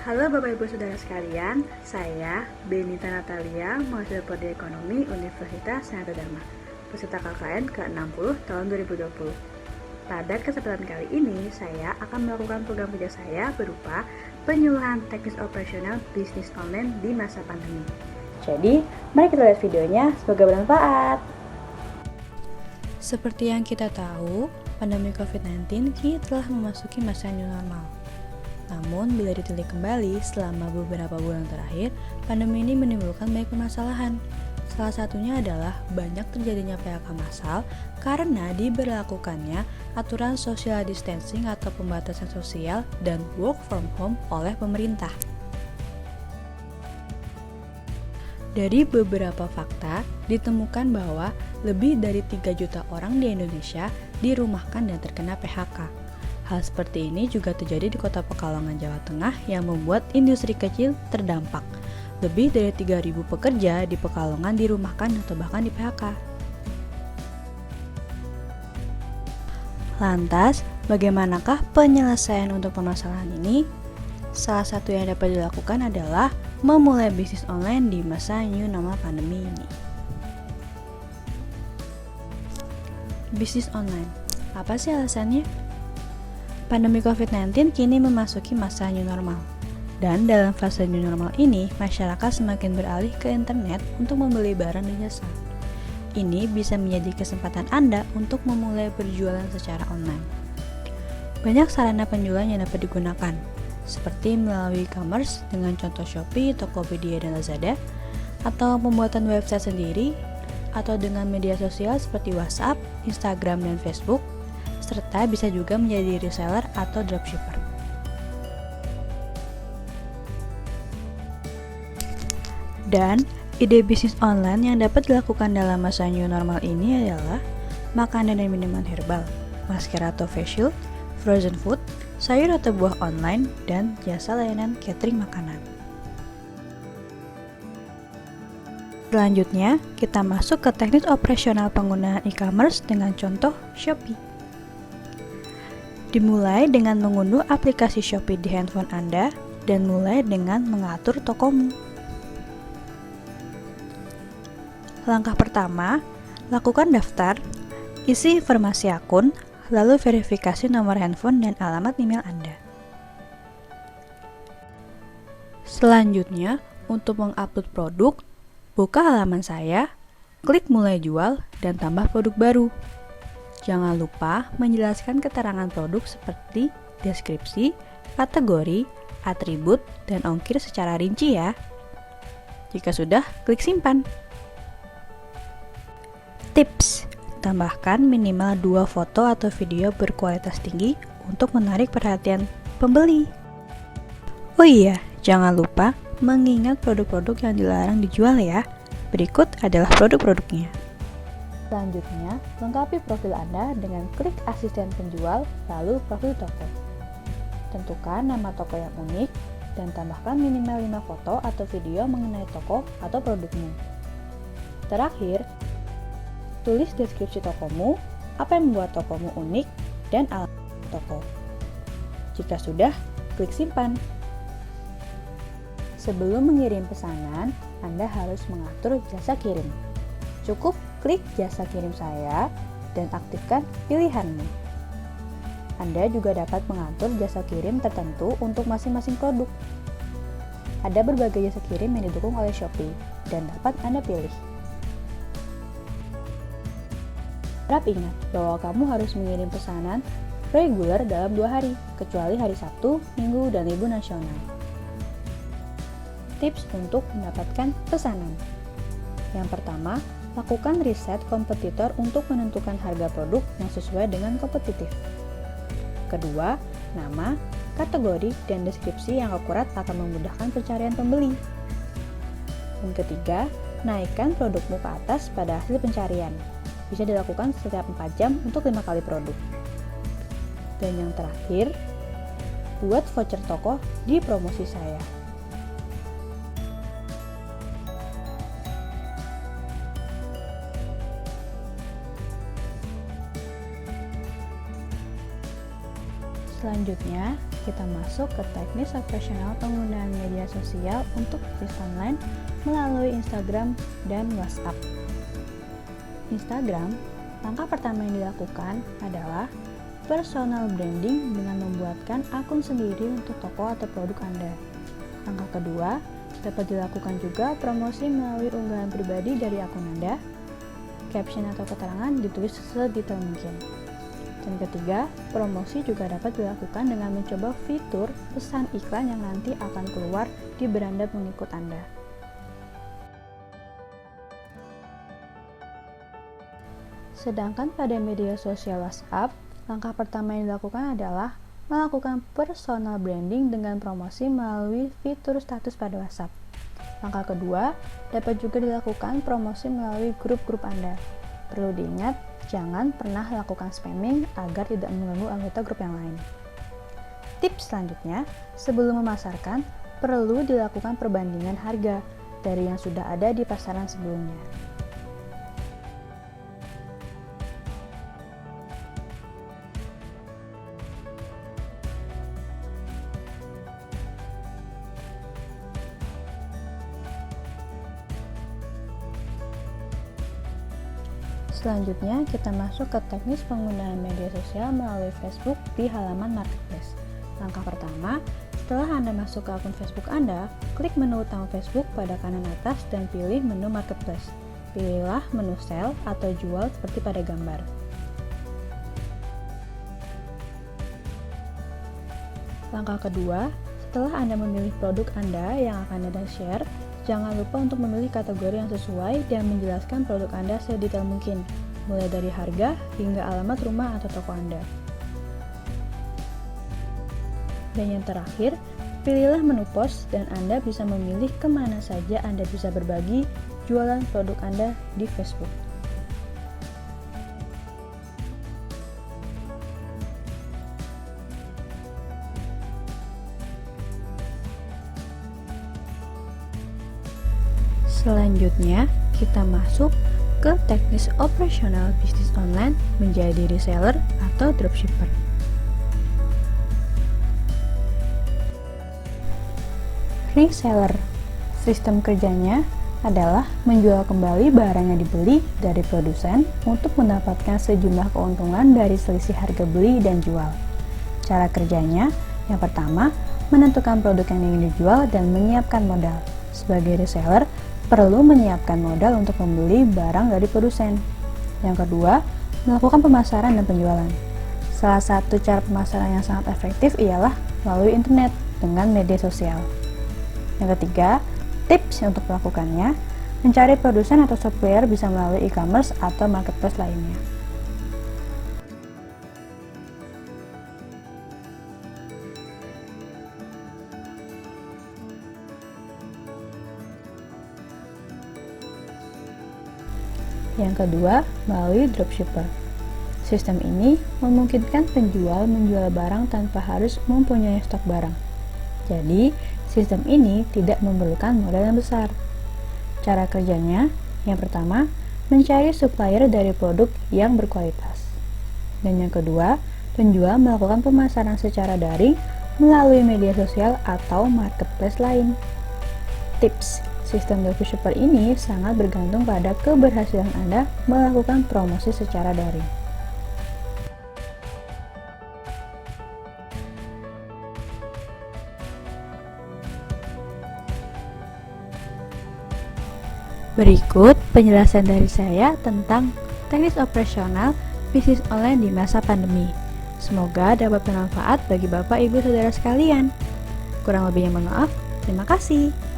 Halo Bapak Ibu Saudara sekalian, saya Benita Natalia, mahasiswa Prodi Ekonomi Universitas Sanata Dharma, peserta KKN ke-60 tahun 2020. Pada kesempatan kali ini, saya akan melakukan program kerja saya berupa penyuluhan teknis operasional bisnis online di masa pandemi. Jadi, mari kita lihat videonya, semoga bermanfaat. Seperti yang kita tahu, pandemi COVID-19 kini telah memasuki masa new normal. Namun, bila diteliti kembali, selama beberapa bulan terakhir, pandemi ini menimbulkan banyak permasalahan. Salah satunya adalah banyak terjadinya PHK massal karena diberlakukannya aturan social distancing atau pembatasan sosial dan work from home oleh pemerintah. Dari beberapa fakta, ditemukan bahwa lebih dari 3 juta orang di Indonesia dirumahkan dan terkena PHK. Hal seperti ini juga terjadi di Kota Pekalongan, Jawa Tengah yang membuat industri kecil terdampak. Lebih dari 3.000 pekerja di Pekalongan dirumahkan atau bahkan di PHK. Lantas, bagaimanakah penyelesaian untuk permasalahan ini? Salah satu yang dapat dilakukan adalah memulai bisnis online di masa new normal pandemi ini. Bisnis online, apa sih alasannya? Pandemi COVID-19 kini memasuki masa new normal. Dan dalam fase new normal ini, masyarakat semakin beralih ke internet untuk membeli barang dan jasa. Ini bisa menjadi kesempatan Anda untuk memulai berjualan secara online. Banyak sarana penjualan yang dapat digunakan, seperti melalui e-commerce dengan contoh Shopee, Tokopedia, dan Lazada, atau pembuatan website sendiri, atau dengan media sosial seperti WhatsApp, Instagram, dan Facebook, serta bisa juga menjadi reseller atau dropshipper. Dan ide bisnis online yang dapat dilakukan dalam masa new normal ini adalah makanan dan minuman herbal, masker atau face shield, frozen food, sayur atau buah online, dan jasa layanan catering makanan. Selanjutnya, kita masuk ke teknis operasional penggunaan e-commerce dengan contoh Shopee. Dimulai dengan mengunduh aplikasi Shopee di handphone Anda dan mulai dengan mengatur tokomu. Langkah pertama, lakukan daftar, isi informasi akun, lalu verifikasi nomor handphone dan alamat email Anda. Selanjutnya, untuk mengupload produk, buka halaman saya, klik mulai jual, dan tambah produk baru. Jangan lupa menjelaskan keterangan produk seperti deskripsi, kategori, atribut, dan ongkir secara rinci ya. Jika sudah, klik simpan. Tips: tambahkan minimal 2 foto atau video berkualitas tinggi untuk menarik perhatian pembeli. Oh iya, jangan lupa mengingat produk-produk yang dilarang dijual ya. Berikut adalah produk-produknya. Selanjutnya, lengkapi profil Anda dengan klik asisten penjual, lalu profil toko. Tentukan nama toko yang unik, dan tambahkan minimal 5 foto atau video mengenai toko atau produkmu. Terakhir, tulis deskripsi tokomu, apa yang membuat tokomu unik, dan alamat toko. Jika sudah, klik simpan. Sebelum mengirim pesanan, Anda harus mengatur jasa kirim. Cukup klik jasa kirim saya dan aktifkan pilihanmu. Anda juga dapat mengatur jasa kirim tertentu untuk masing-masing produk. Ada berbagai jasa kirim yang didukung oleh Shopee dan dapat Anda pilih. Harap ingat bahwa kamu harus mengirim pesanan reguler dalam 2 hari, kecuali hari Sabtu, Minggu, dan libur nasional. Tips untuk mendapatkan pesanan. Yang pertama, lakukan riset kompetitor untuk menentukan harga produk yang sesuai dengan kompetitif. Kedua, nama, kategori, dan deskripsi yang akurat akan memudahkan pencarian pembeli. Dan ketiga, naikkan produkmu ke atas pada hasil pencarian. Bisa dilakukan setiap 4 jam untuk 5 kali produk. Dan yang terakhir, buat voucher toko di promosi saya. Selanjutnya, kita masuk ke teknis operasional penggunaan media sosial untuk bisnis online melalui Instagram dan WhatsApp. Instagram, langkah pertama yang dilakukan adalah personal branding dengan membuatkan akun sendiri untuk toko atau produk Anda. Langkah kedua, dapat dilakukan juga promosi melalui unggahan pribadi dari akun Anda. Caption atau keterangan ditulis sedetail mungkin. Dan ketiga, promosi juga dapat dilakukan dengan mencoba fitur pesan iklan yang nanti akan keluar di beranda pengikut Anda. Sedangkan pada media sosial WhatsApp, langkah pertama yang dilakukan adalah melakukan personal branding dengan promosi melalui fitur status pada WhatsApp. Langkah kedua, dapat juga dilakukan promosi melalui grup-grup Anda. Perlu diingat, jangan pernah lakukan spamming agar tidak mengganggu anggota grup yang lain. Tips selanjutnya, sebelum memasarkan, perlu dilakukan perbandingan harga dari yang sudah ada di pasaran sebelumnya. Selanjutnya, kita masuk ke teknis penggunaan media sosial melalui Facebook di halaman Marketplace. Langkah pertama, setelah Anda masuk ke akun Facebook Anda, klik menu utama Facebook pada kanan atas dan pilih menu Marketplace. Pilihlah menu Sell atau Jual seperti pada gambar. Langkah kedua, setelah Anda memilih produk Anda yang akan Anda share, jangan lupa untuk memilih kategori yang sesuai dan menjelaskan produk Anda sedetail mungkin, mulai dari harga hingga alamat rumah atau toko Anda. Dan yang terakhir, pilihlah menu post dan Anda bisa memilih kemana saja Anda bisa berbagi jualan produk Anda di Facebook. Selanjutnya, kita masuk ke teknis operasional bisnis online menjadi reseller atau dropshipper. Reseller, sistem kerjanya adalah menjual kembali barang yang dibeli dari produsen untuk mendapatkan sejumlah keuntungan dari selisih harga beli dan jual. Cara kerjanya, yang pertama, menentukan produk yang ingin dijual dan menyiapkan modal. Sebagai reseller, perlu menyiapkan modal untuk membeli barang dari produsen. Yang kedua, melakukan pemasaran dan penjualan. Salah satu cara pemasaran yang sangat efektif ialah melalui internet dengan media sosial. Yang ketiga, tips untuk melakukannya, mencari produsen atau supplier bisa melalui e-commerce atau marketplace lainnya. Yang kedua, melalui dropshipper. Sistem ini memungkinkan penjual menjual barang tanpa harus mempunyai stok barang. Jadi, sistem ini tidak memerlukan modal yang besar. Cara kerjanya, yang pertama, mencari supplier dari produk yang berkualitas. Dan yang kedua, penjual melakukan pemasaran secara daring melalui media sosial atau marketplace lain. Tips: sistem dropshipper ini sangat bergantung pada keberhasilan Anda melakukan promosi secara daring. Berikut penjelasan dari saya tentang teknis operasional bisnis online di masa pandemi. Semoga dapat bermanfaat bagi Bapak, Ibu, Saudara sekalian. Kurang lebihnya mohon maaf. Terima kasih.